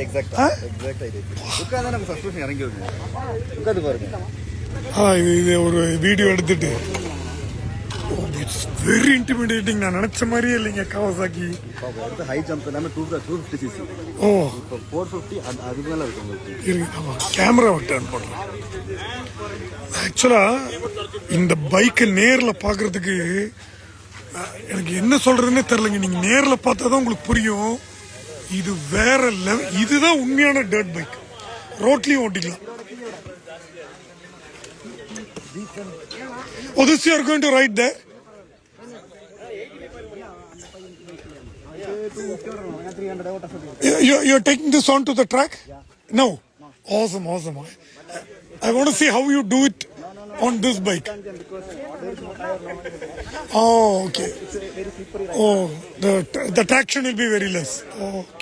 Exact உட்கார்ந்தா நம்ம suspension இறங்கி வருது. உட்காந்து பாருங்க. இது ஒரு வீடியோ எடுத்துட்டு இட்ஸ் வெரி இன்டிமிடேட்டிங். நான் நினைச்ச மாதிரியே இல்லைங்க காவாசாக்கி. ஹை ஜம்ப் எல்லாமே 250 cc. ஓ இப்போ 450 அதுக்கு மேல இருக்கு உங்களுக்கு. இருங்க கேமரா டர்ன் பண்றேன். ஆக்சுவலா இந்த பைக்கை நேர்ல பாக்குறதுக்கு எனக்கு என்ன சொல்றதுன்னே தெரியலங்க. நீங்க நேர்ல பார்த்தா தான் உங்களுக்கு புரியும். இது வேற லெவல். இதுதான் உண்மையான டர்ட் பைக். ரோட்லயும் ஓட்டிக்கலாம். Oh, this you are going to ride there? You're taking this on to the track? Yeah. No. Awesome. I want to see how you do it on this bike. Oh, okay. Oh, the traction will be very less. Oh, okay.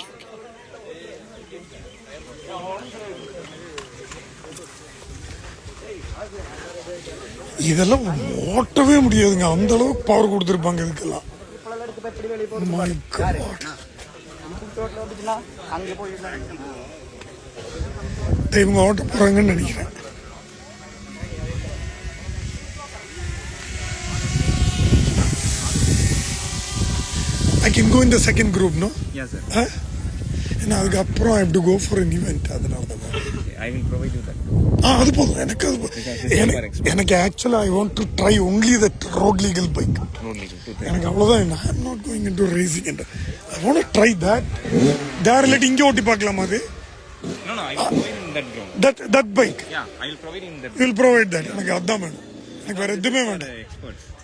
இதெல்லாம் ஓட்டவே முடியாதுங்க. அந்த அளவுக்கு power கொடுத்துருப்பாங்க இதுக்கெல்லாம். இவங்க ஓட்ட போறாங்கன்னு நினைக்கிறேன். I can go in the second group, no? Yes, sir. And அதுக்கப்புறம் I have to go for an event. அதனால தான் I will provide you that. அது போதும் எனக்கு. எனக்கு ஆக்சுவலா I want to try only that road legal bike. எனக்கு அவ்வளோதான். I am not going into racing. I want to try that. தேர் இல்லாட்டி இங்கே ஓட்டி பார்க்கலாமா அது? No, I will provide in that ground. That bike. Yeah, I will provide in that. You will provide that. எனக்கு அதான் வேணும். எனக்கு வேற எதுவுமே வேண்டாம்.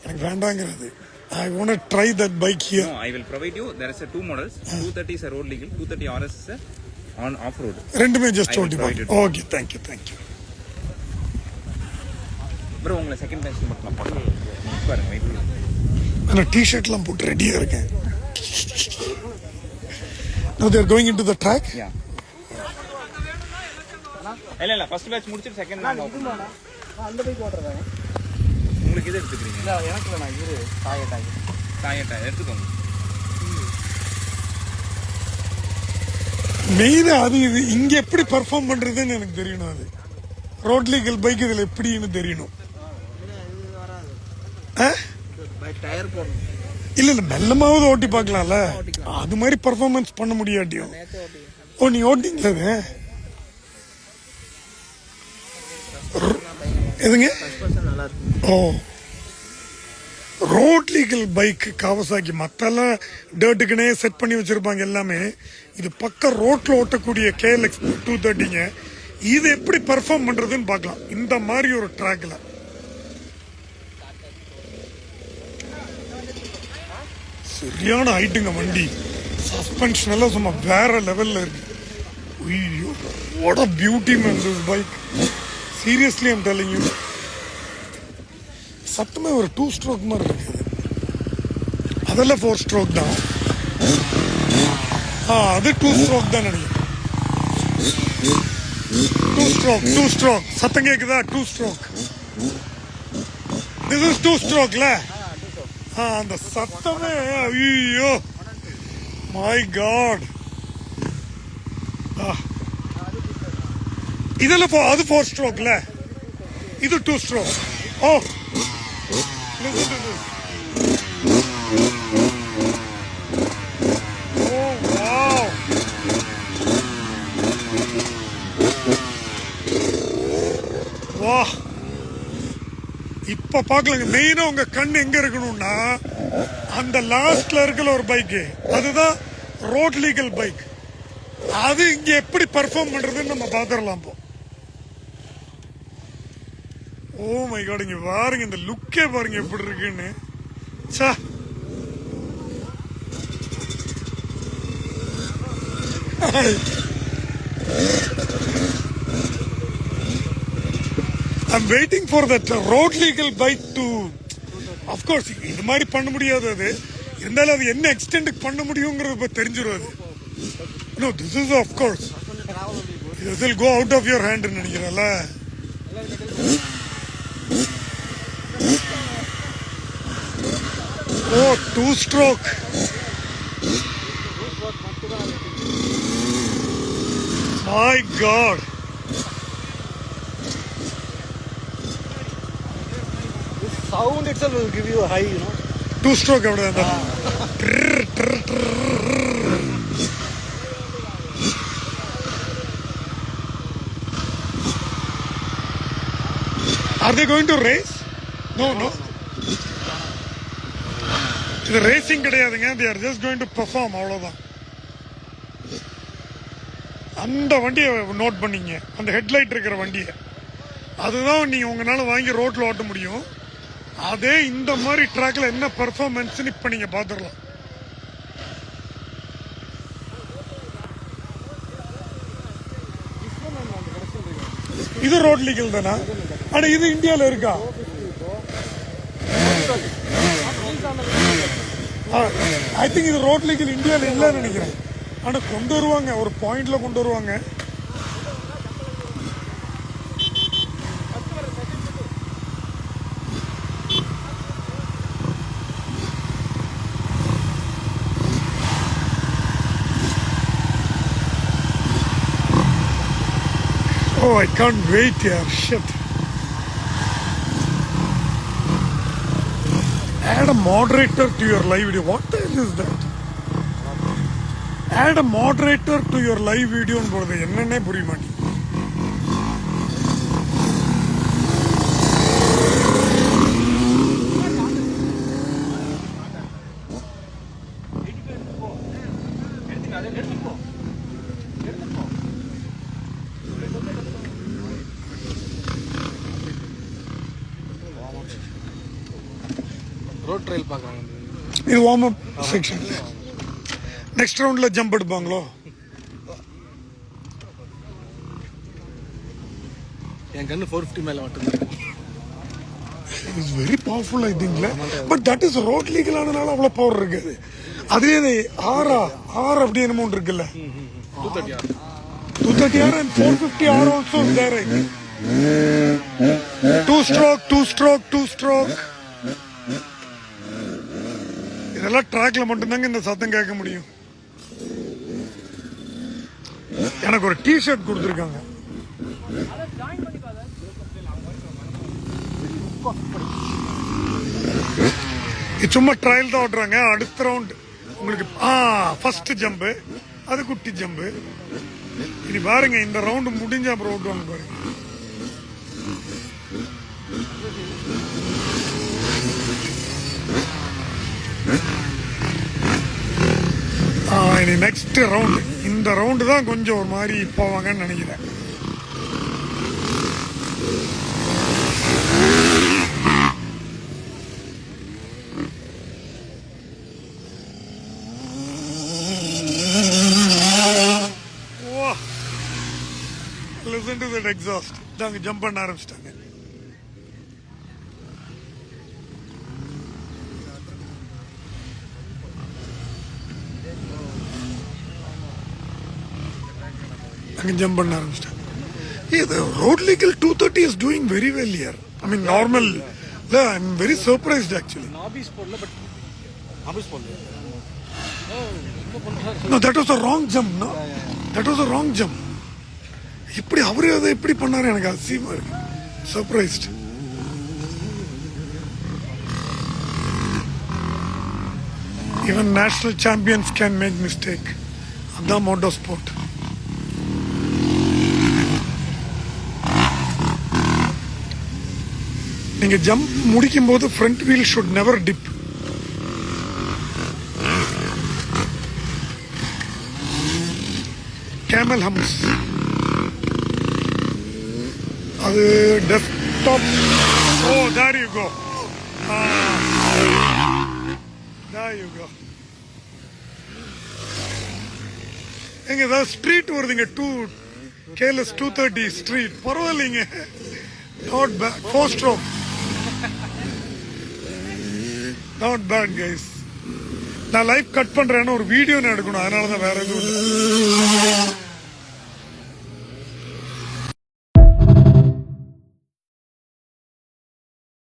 எனக்கு வேண்டாங்கிறது. I want to try that bike here. No, I will provide you. There is a two models. 230 is a road legal. 230 RS is on off road. ரெண்டுமே just ஓட்டி பாருங்க. Okay, thank you. bro உங்களை second batch மட்டும் நான் பார்க்கலாம். பாருங்க wait பண்ணுங்க. நான் டி-ஷர்ட்லாம் போட்டு ரெடியா இருக்கேன். Now they are going into the track? Yeah. இல்ல ஃபர்ஸ்ட் பேட்ச் முடிச்சிட்டு செகண்ட் நான் அந்த பைக் ஓட்றேன். உங்களுக்கு எது எடுத்துக்கிறீங்க? இல்ல எனக்கு இல்ல. நான் இது டாயட்டா எடுத்துக்கோங்க. மெயினா அது இது இங்க எப்படி பெர்ஃபார்ம் பண்றதுன்னு எனக்கு தெரியணும். அது ரோட் லீகல் பைக் இதுல எப்படின்னு தெரியணும். இல்ல மெல்லமாவது ஓட்டி பார்க்கலாம்ல. அது மாதிரி பெர்ஃபார்மன்ஸ் பண்ண முடியாட்டியும். ஓ நீ ஓட்டிங்களா? எதுங்க? ஓ ரோட் லீகல் பைக் காவசாக்கி. மத்தெல்லாம் டர்ட்டுக்குனே செட் பண்ணி வச்சிருப்பாங்க எல்லாமே. இது பக்கம் ரோட்ல ஓட்டக்கூடிய KLX 230ங்க. இது எப்படி பெர்ஃபார்ம் பண்றதுன்னு பார்க்கலாம் இந்த மாதிரி ஒரு ட்ராக்ல. சரியான ஹைட்டுங்க வண்டி. சஸ்பென்ஷன் எல்லாம் சும்மா வேற லெவல்ல இருக்கு. ஐயோ what a beauty man this bike. Seriously I'm telling you. சத்தமே ஒரு 2 ஸ்ட்ரோக் மாதிரி இருக்குது. அதெல்லாம் 4 ஸ்ட்ரோக் தான். அது 2 ஸ்ட்ரோக் தான் நினைக்கிறேன். 2 ஸ்ட்ரோக். சத்தம் கேக்குதா? 2 ஸ்ட்ரோக். This is 2 ஸ்ட்ரோக்ல. அந்த சத்தமே ஐயோ மை காட். இதெல்லாம் அது 4 ஸ்ட்ரோக்ல. இது 2 stroke. Oh listen to this. Oh wow. Wow. இப்ப பாக்கலாங்க. மெயினா உங்க கண் எங்க இருக்கணும்னா அந்த லாஸ்ட்ல இருக்கிற ஒரு பைக். அதுதான் ரோட் லீகல் பைக். அது இங்க எப்படி பெர்ஃபார்ம் பண்றதுன்னு நம்ம பாத்துடலாம். இப்போ ஓ மை காட். இங்க பாருங்க இந்த லுக்கே பாருங்க எப்படி இருக்குன்னு. சா I'm waiting for that road legal bike to, of course இது மாதிரி பண்ண முடியாது. அது இருந்தாலும் அது என்ன எக்ஸ்டெண்ட் பண்ண முடியுங்கிறது இப்ப தெரிஞ்சிரும். அது no this is of course this will go out of your hand நினைக்கிறேன்ல. Oh 2 stroke. My God. This sound itself will give you a high, you know. Two-stroke അവിടെ എന്താ? Are they going to race? No. இது racing கிடையாதுங்க. They are just going to perform, அவ்வளவுதான். அந்த வண்டியை note பண்ணீங்க, அந்த headlight இருக்கிற வண்டியை, அதுதான் நீங்க உங்களால வாங்கி ரோட்ல ஓட்ட முடியும். அதே இந்த மாதிரி ட்ராக்ல என்ன பெர்ஃபார்மன்ஸ் இப்ப நீங்க பாத்துடலாம். இது ரோட் லீகல் தானா? ஆனா இது இந்தியால இருக்கா? ஐ திங்க் இது ரோட் லீகல் இந்தியால இல்லன்னு நினைக்கிறேன். ஆனா கொண்டு வருவாங்க, ஒரு பாயிண்ட்ல கொண்டு வருவாங்க. Oh, I can't wait here. Shit. Add a moderator to your live video. What the hell is that? Add a moderator to your live video ன்னு போடுது. என்னன்னே புரிய மாட்டேங்குது. ரோட் ட்ரையல் பார்க்குறாங்க. இது வார்ம் அப் செக்ஷன். நெக்ஸ்ட் ரவுண்ட்ல jump எடுப்பாங்களோ? என் கண்ணு 450 மேல மட்டும்தான். இட்ஸ் வெரி பவர்ஃபுல் ஐ திங்க்ல. But that is road legal ஆனனால அவ்வளவு பவர் இருக்குது. அதுவே ஆர் அப்படி என்னமோ இருக்குல்ல, 230 R and 450 R also is there. Two stroke. இதெல்லாம் ட்ராக்ல மட்டும்தாங்க இந்த சத்தம் கேட்க முடியும். எனக்கு ஒரு டி-ஷர்ட் கொடுத்துருக்காங்க. சும்மா ட்ரையல் தான் ஓட்டுறாங்க. அடுத்த ரவுண்ட் உங்களுக்கு ஃபர்ஸ்ட் ஜம்ப், அது குட்டி ஜம்ப். இனி பாருங்க, இந்த ரவுண்ட் முடிஞ்ச அப்புறம் ஓட்டுவாங்க பாருங்க. இனி நெக்ஸ்ட் ரவுண்ட், இந்த ரவுண்டு தான் கொஞ்சம் ஒரு மாதிரி போவாங்கன்னு நினைக்கிறேன். Listen to that exhaust. தாங்க ஜம்ப் பண்ண ஆரம்பிச்சிட்டாங்க. ஜம்ப் பண்ண ஆரம்பிச்சிட்டாங்க. இது road legal 230 is doing very well here. I mean normal. I'm very surprised actually. Novice போடல, பட் நாபிஸ் போடல. No, that was a wrong jump. No, that was a wrong jump. இப்படி அவரே அதை எப்படி பண்ணாரு எனக்கு அதிசயமா இருக்கு. Surprised. Even national champions can make mistake. அதான் மோட்டோ ஸ்போர்ட். நீங்க ஜம்ப் முடிக்கும் போது front wheel should never dip. Camel humps, அது desktop. Oh, there you go. There you go. எங்க ஏதாவது ஸ்ட்ரீட் வருதுங்க, கேலஸ் 230 ஸ்ட்ரீட். பரவாயில்லைங்க, not bad. 4 stroke. Not bad guys. நான் லைவ் கட் பண்றேன்னு ஒரு வீடியோ எடுக்கணும், அதனால தான் வேற எதுவும் இல்லை.